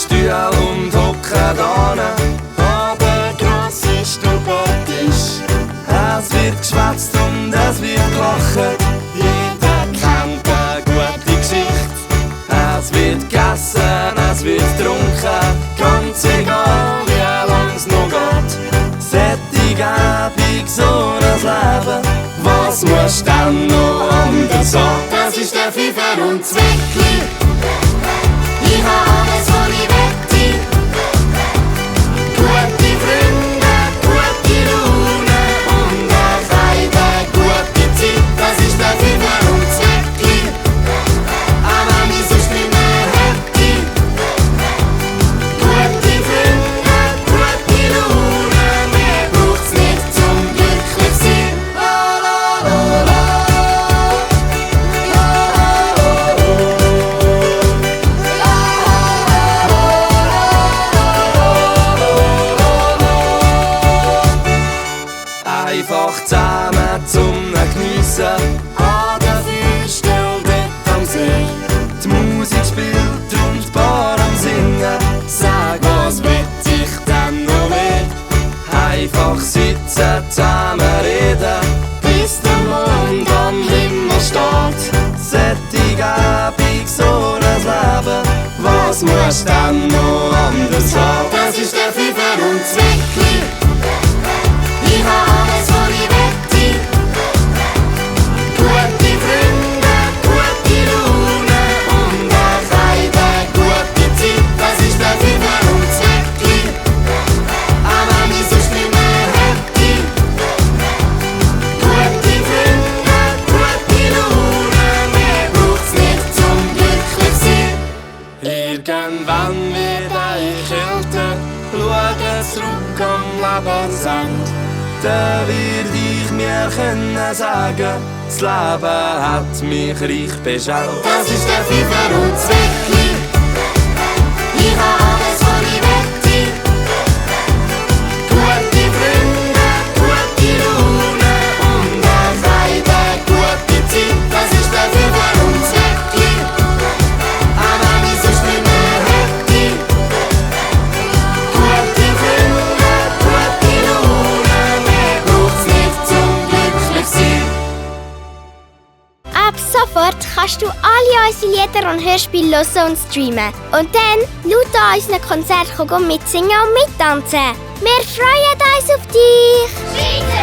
Stühle und hocken an. Aber grosse Stubentisch. Es wird geschwätzt und es wird gelacht. Jeder kennt eine gute Geschichte. Es wird gegessen, es wird getrunken. Ganz egal, wie lang's noch geht. Sättig, ebig, so ein Leben. Was muss dann noch anders sein? Das ist der Fünfer und Zweckli. Ich hab alles, was ich wette. Gute Freunde, gute Laune und eine gute Zeit. Das ist der Fünfer und Zweckli. Aber wenn ich sonst nicht mehr hätte. Gute Freunde, gute Laune, mehr braucht's nicht zum glücklich sein. La la la la. Einfach zusammen zum Geniessen. An der Feuerstelle dort am See. Die Musik spielt und die Bar am Singen. Sag, was will ich denn noch mehr? Einfach sitzen, zusammen reden, bis der Mond am Himmel steht. Sättig, ebig, so ein Leben. Was muss dann noch anders sein? Das ist der Fünfer und Zweckli. Ich hab alles, was ich wette. Gute Freunde, gute Laune und eine gute Zeit. Das ist der Fünfer und Zweckli. Aber wenn ich sonst nicht mehr hätte. Gute Freunde, gute Laune, mehr braucht's nicht zum glücklich sein. Irgendwann wird ich älter, schaue zurück am Lebensende. Da wird ich mir können sagen, das Leben hat mich reich beschenkt. Das ist der Fünfer und Zweckli. Ich hab alles, was ich wette. Gute Freunde, gute Laune und eine gute Zeit. Das ist der Fünfer und Zweckli. Aber wenn ich sonst nicht mehr hätte. Gute Freunde, gute Laune, mehr braucht's nicht zum glücklich sein. Ab sofort kannst du alle unsere Lieder und Hörspiele hören und streamen. Und dann laut an unseren Konzerten mitsingen und mittanzen. Wir freuen uns auf dich!